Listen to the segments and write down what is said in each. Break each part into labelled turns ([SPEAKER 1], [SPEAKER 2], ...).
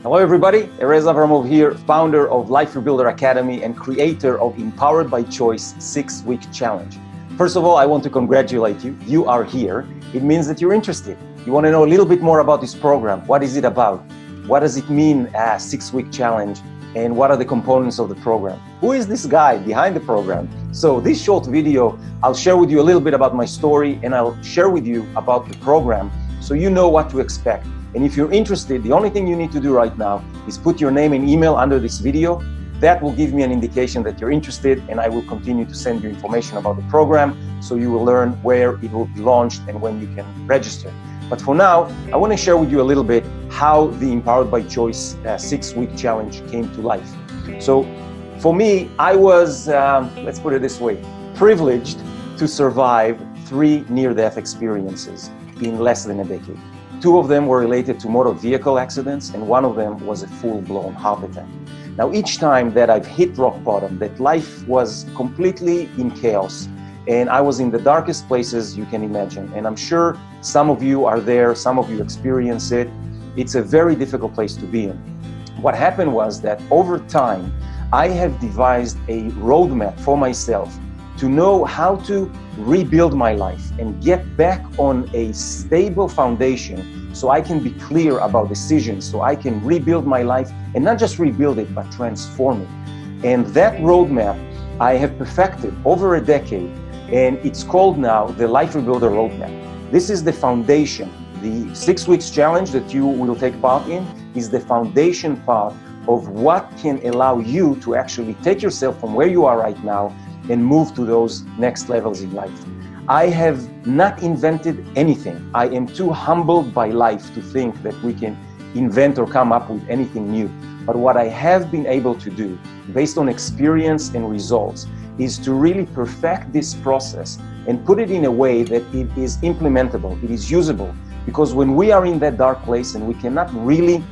[SPEAKER 1] Hello everybody, Erez Avramov here, founder of Life Rebuilder Academy and creator of Empowered by Choice 6-Week Challenge. First of all, I want to congratulate you. You are here. It means that you're interested. You want to know a little bit more about this program. What is it about? What does it mean, a 6-week challenge? And what are the components of the program? Who is this guy behind the program? So this short video, I'll share with you a little bit about my story and I'll share with you about the program so you know what to expect. And if you're interested, the only thing you need to do right now is put your name and email under this video. That will give me an indication that you're interested, and I will continue to send you information about the program so you will learn where it will be launched and when you can register. But for now, I want to share with you a little bit how the Empowered by Choice 6-week challenge came to life. So for me, I was, let's put it this way, privileged to survive 3 near-death experiences in less than a decade. 2 of them were related to motor vehicle accidents, and 1 of them was a full-blown heart attack. Now, each time that I've hit rock bottom, that life was completely in chaos, and I was in the darkest places you can imagine. And I'm sure some of you are there, some of you experience it. It's a very difficult place to be in. What happened was that over time, I have devised a roadmap for myself to know how to rebuild my life and get back on a stable foundation so I can be clear about decisions, so I can rebuild my life and not just rebuild it, but transform it. And that roadmap I have perfected over a decade, and it's called now the Life Rebuilder Roadmap. This is the foundation. The 6 weeks challenge that you will take part in is the foundation part of what can allow you to actually take yourself from where you are right now and move to those next levels in life. I have not invented anything. I am too humbled by life to think that we can invent or come up with anything new. But what I have been able to do, based on experience and results, is to really perfect this process and put it in a way that it is implementable, it is usable. Because when we are in that dark place and we cannot really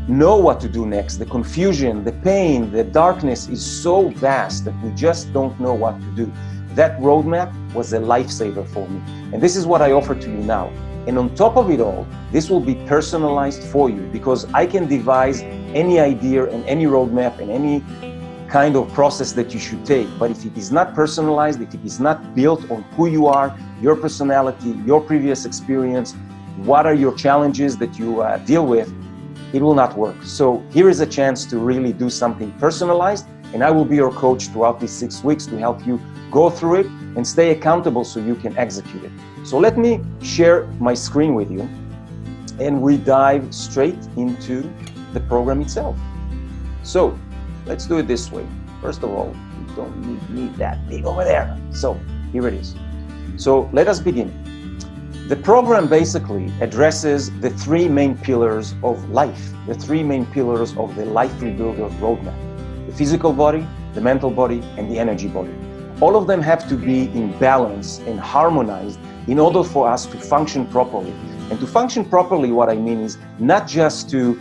[SPEAKER 1] know what to do next, the confusion, the pain, the darkness is so vast that we just don't know what to do. That roadmap was a lifesaver for me. And this is what I offer to you now. And on top of it all, this will be personalized for you because I can devise any idea and any roadmap and any kind of process that you should take. But if it is not personalized, if it is not built on who you are, your personality, your previous experience, what are your challenges that you deal with, it will not work. So here is a chance to really do something personalized, and I will be your coach throughout these 6 weeks to help you go through it and stay accountable so you can execute it. So let me share my screen with you, and we dive straight into the program itself. So let's do it this way. First of all, we don't need that big over there. So here it is. So let us begin. The program basically addresses the 3 main pillars of life, the 3 main pillars of the Life Rebuilder Roadmap: the physical body, the mental body, and the energy body. All of them have to be in balance and harmonized in order for us to function properly. And to function properly, what I mean is not just to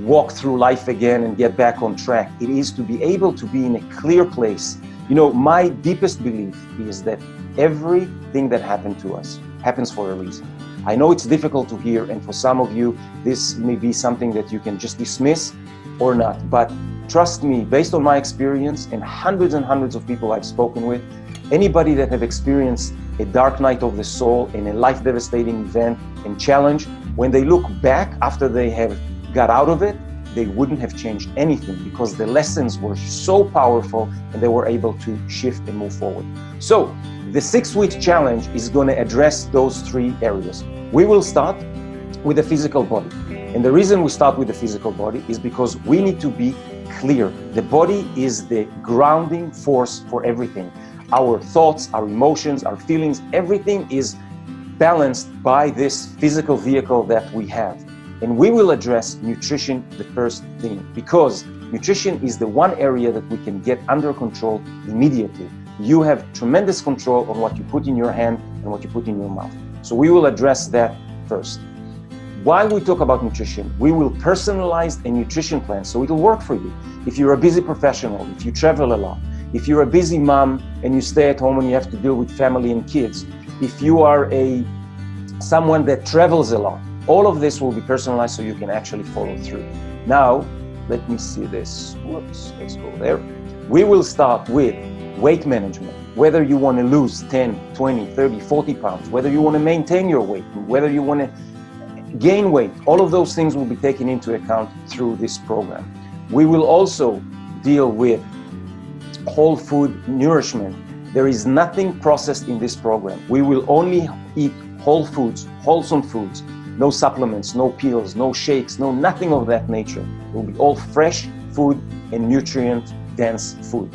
[SPEAKER 1] walk through life again and get back on track. It is to be able to be in a clear place. You know, my deepest belief is that everything that happened to us happens for a reason. I know it's difficult to hear, and for some of you, this may be something that you can just dismiss or not. But trust me, based on my experience and hundreds of people I've spoken with, anybody that have experienced a dark night of the soul and a life-devastating event and challenge, when they look back after they have got out of it, they wouldn't have changed anything because the lessons were so powerful and they were able to shift and move forward. So the 6-week challenge is going to address those 3 areas. We will start with the physical body. And the reason we start with the physical body is because we need to be clear. The body is the grounding force for everything. Our thoughts, our emotions, our feelings, everything is balanced by this physical vehicle that we have. And we will address nutrition the first thing, because nutrition is the one area that we can get under control immediately. You have tremendous control on what you put in your hand and what you put in your mouth. So we will address that first. While we talk about nutrition, we will personalize a nutrition plan so it'll work for you. If you're a busy professional, if you travel a lot, if you're a busy mom and you stay at home and you have to deal with family and kids, if you are someone that travels a lot, All of this will be personalized so you can actually follow through. Now, let me see this. Whoops, let's go there. We will start with weight management. Whether you want to lose 10, 20, 30, 40 pounds, whether you want to maintain your weight, whether you want to gain weight, all of those things will be taken into account through this program. We will also deal with whole food nourishment. There is nothing processed in this program. We will only eat whole foods, wholesome foods, no supplements, no pills, no shakes, no nothing of that nature. It will be all fresh food and nutrient-dense food.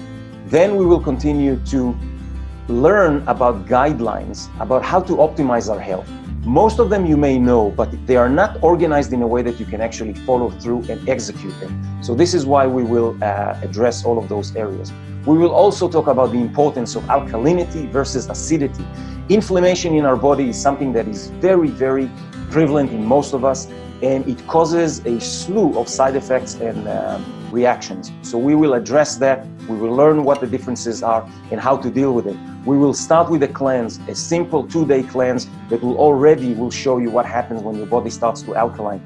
[SPEAKER 1] Then we will continue to learn about guidelines about how to optimize our health. Most of them you may know, but they are not organized in a way that you can actually follow through and execute them. So this is why we will address all of those areas. We will also talk about the importance of alkalinity versus acidity. Inflammation in our body is something that is very, very prevalent in most of us, and it causes a slew of side effects and reactions. So we will address that. We will learn what the differences are and how to deal with it. We will start with a cleanse, a simple 2-day cleanse that will show you what happens when your body starts to alkaline.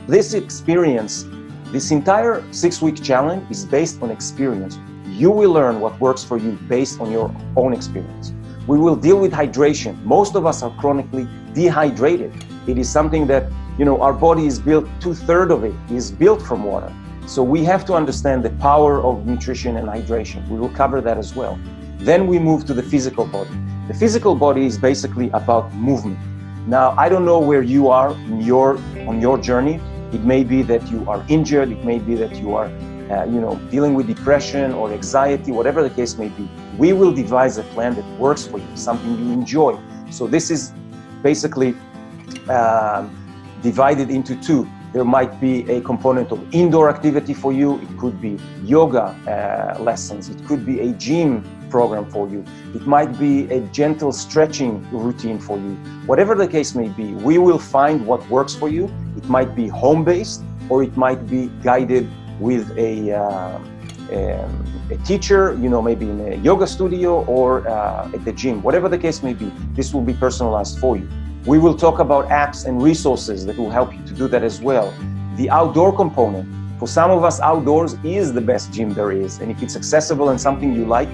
[SPEAKER 1] This experience, this entire 6-week challenge is based on experience. You will learn what works for you based on your own experience. We will deal with hydration. Most of us are chronically dehydrated. It is something that, our body is built, 2/3 of it is built from water. So we have to understand the power of nutrition and hydration. We will cover that as well. Then we move to the physical body. The physical body is basically about movement. Now, I don't know where you are on your journey. It may be that you are injured. It may be that you are dealing with depression or anxiety, whatever the case may be. We will devise a plan that works for you, something you enjoy. So this is basically divided into two. There might be a component of indoor activity for you. It could be yoga lessons. It could be a gym program for you. It might be a gentle stretching routine for you. Whatever the case may be, we will find what works for you. It might be home-based, or it might be guided with a teacher, maybe in a yoga studio or at the gym. Whatever the case may be, this will be personalized for you. We will talk about apps and resources that will help you to do that as well. The outdoor component. For some of us, outdoors is the best gym there is. And if it's accessible and something you like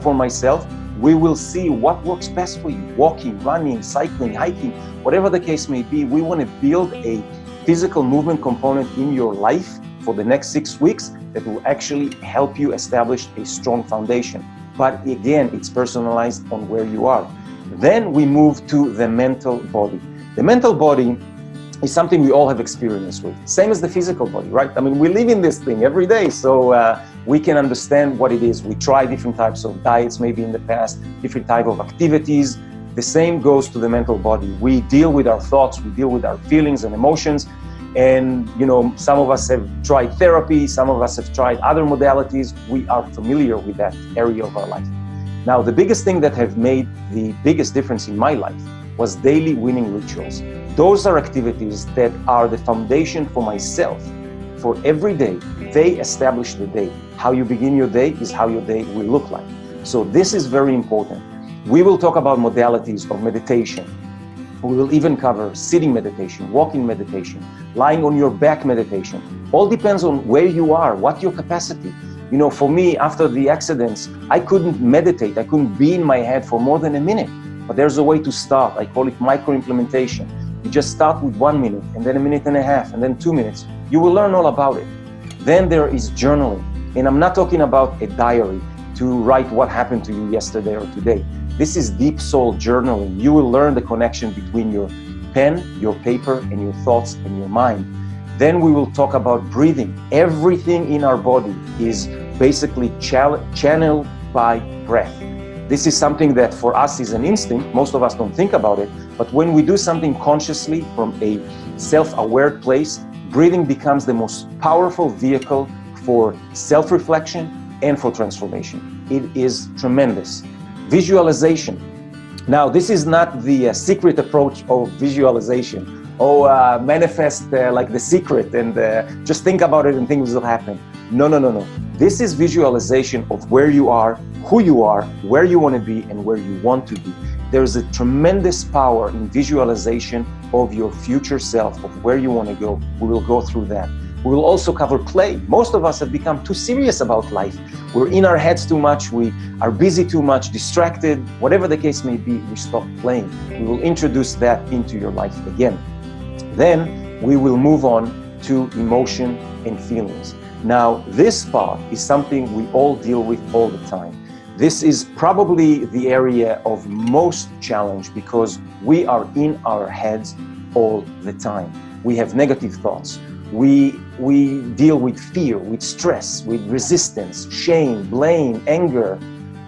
[SPEAKER 1] for myself, we will see what works best for you. Walking, running, cycling, hiking, whatever the case may be, we want to build a physical movement component in your life for the next 6 weeks that will actually help you establish a strong foundation. But again, it's personalized on where you are. Then we move to the mental body. The mental body is something we all have experience with. Same as the physical body, right? I mean, we live in this thing every day, so we can understand what it is. We try different types of diets maybe in the past, different type of activities. The same goes to the mental body. We deal with our thoughts, we deal with our feelings and emotions. And, some of us have tried therapy, some of us have tried other modalities. We are familiar with that area of our life. Now, the biggest thing that have made the biggest difference in my life was daily winning rituals. Those are activities that are the foundation for myself. For every day, they establish the day. How you begin your day is how your day will look like. So this is very important. We will talk about modalities of meditation. We will even cover sitting meditation, walking meditation, lying on your back meditation. All depends on where you are, what your capacity. For me, after the accidents, I couldn't meditate. I couldn't be in my head for more than a minute. But there's a way to start. I call it micro-implementation. You just start with 1 minute, and then 1.5 minutes, and then 2 minutes. You will learn all about it. Then there is journaling. And I'm not talking about a diary to write what happened to you yesterday or today. This is deep soul journaling. You will learn the connection between your pen, your paper, and your thoughts and your mind. Then we will talk about breathing. Everything in our body is basically channeled by breath. This is something that for us is an instinct. Most of us don't think about it. But when we do something consciously from a self-aware place, breathing becomes the most powerful vehicle for self-reflection and for transformation. It is tremendous. Visualization. Now, this is not the secret approach of visualization. Manifest like the secret and just think about it and things will happen. No. This is visualization of where you are, who you are, where you want to be, and where you want to be. There's a tremendous power in visualization of your future self, of where you want to go. We will go through that. We will also cover play. Most of us have become too serious about life. We're in our heads too much. We are busy too much, distracted. Whatever the case may be, we stop playing. We will introduce that into your life again. Then we will move on to emotion and feelings. Now, this part is something we all deal with all the time. This is probably the area of most challenge because we are in our heads all the time. We have negative thoughts. We deal with fear, with stress, with resistance, shame, blame, anger.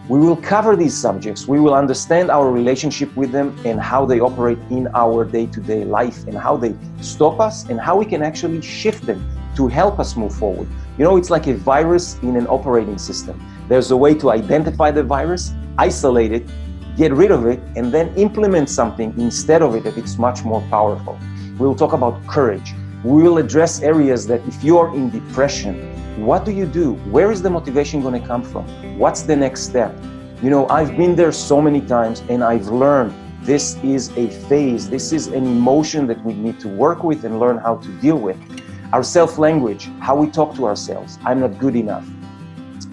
[SPEAKER 1] We will cover these subjects. We will understand our relationship with them and how they operate in our day-to-day life and how they stop us and how we can actually shift them to help us move forward. You know, it's like a virus in an operating system. There's a way to identify the virus, isolate it, get rid of it, and then implement something instead of it that it's much more powerful. We'll talk about courage. We will address areas that if you're in depression, what do you do? Where is the motivation going to come from? What's the next step? You know, I've been there so many times and I've learned this is a phase. This is an emotion that we need to work with and learn how to deal with. Our self-language, how we talk to ourselves. I'm not good enough.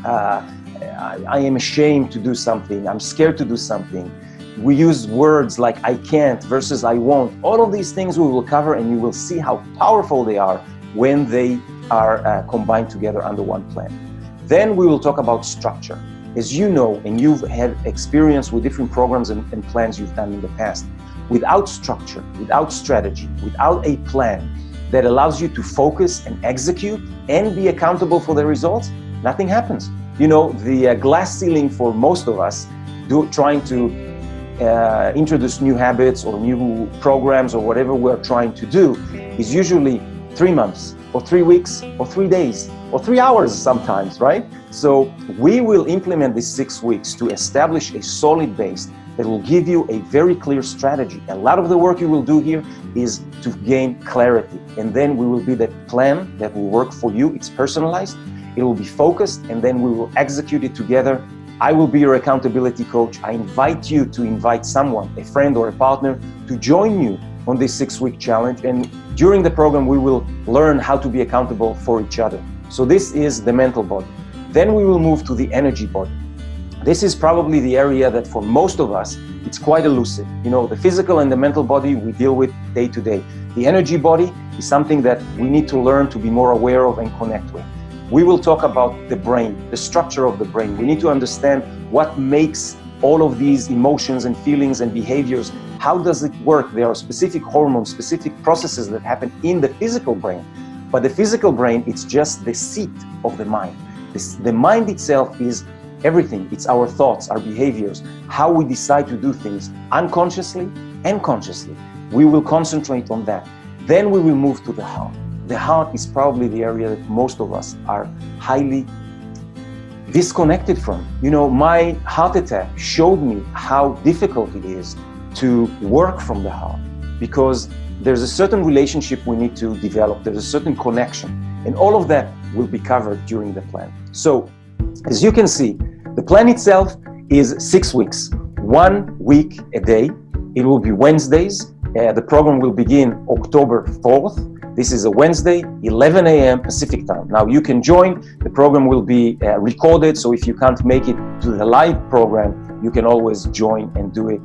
[SPEAKER 1] I am ashamed to do something. I'm scared to do something. We use words like I can't versus I won't. All of these things we will cover and you will see how powerful they are when they are combined together under one plan. Then we will talk about structure. As you know, and you've had experience with different programs and plans you've done in the past, without structure, without strategy, without a plan that allows you to focus and execute and be accountable for the results, nothing happens. You know, the glass ceiling for most of us trying to introduce new habits or new programs or whatever we're trying to do is usually 3 months or 3 weeks or 3 days or 3 hours sometimes, right? So we will implement these 6 weeks to establish a solid base that will give you a very clear strategy. A lot of the work you will do here is to gain clarity, and then we will be that plan that will work for you. It's personalized, it will be focused, and then we will execute it together. I will be your accountability coach. I invite you to invite someone, a friend or a partner, to join you on this 6-week challenge. And during the program, we will learn how to be accountable for each other. So this is the mental body. Then we will move to the energy body. This is probably the area that for most of us, it's quite elusive. You know, the physical and the mental body we deal with day to day. The energy body is something that we need to learn to be more aware of and connect with. We will talk about the brain, the structure of the brain. We need to understand what makes all of these emotions and feelings and behaviors. How does it work? There are specific hormones, specific processes that happen in the physical brain. But the physical brain, it's just the seat of the mind. The mind itself is everything. It's our thoughts, our behaviors, how we decide to do things unconsciously and consciously. We will concentrate on that. Then we will move to the heart. The heart is probably the area that most of us are highly disconnected from. You know, my heart attack showed me how difficult it is to work from the heart, because there's a certain relationship we need to develop. There's a certain connection, and all of that will be covered during the plan. So, as you can see, the plan itself is 6 weeks, 1 week a day. It will be Wednesdays. The program will begin October 4th. This is a Wednesday, 11 a.m. Pacific time. Now you can join. The program will be recorded, so if you can't make it to the live program, you can always join and do it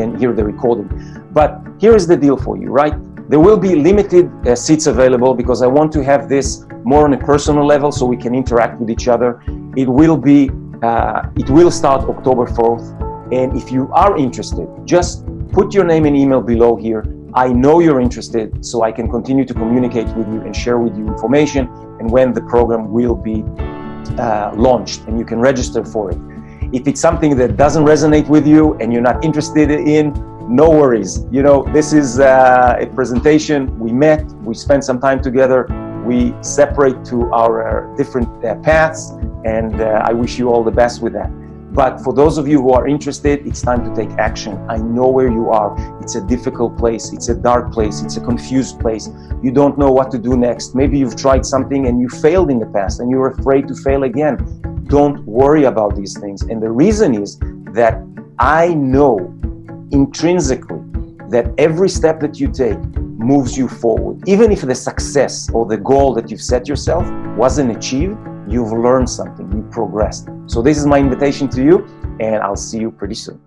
[SPEAKER 1] and hear the recording. But here is the deal for you, right? There will be limited seats available because I want to have this more on a personal level so we can interact with each other. It will start October 4th. And if you are interested, just put your name and email below here. I know you're interested, so I can continue to communicate with you and share with you information and when the program will be launched, and you can register for it. If it's something that doesn't resonate with you and you're not interested in, no worries. You know, this is a presentation. We met, we spent some time together, we separate to our different paths, and I wish you all the best with that. But for those of you who are interested, it's time to take action. I know where you are. It's a difficult place. It's a dark place. It's a confused place. You don't know what to do next. Maybe you've tried something and you failed in the past and you're afraid to fail again. Don't worry about these things. And the reason is that I know intrinsically that every step that you take moves you forward. Even if the success or the goal that you've set yourself wasn't achieved, you've learned something, you progressed. So this is my invitation to you, and I'll see you pretty soon.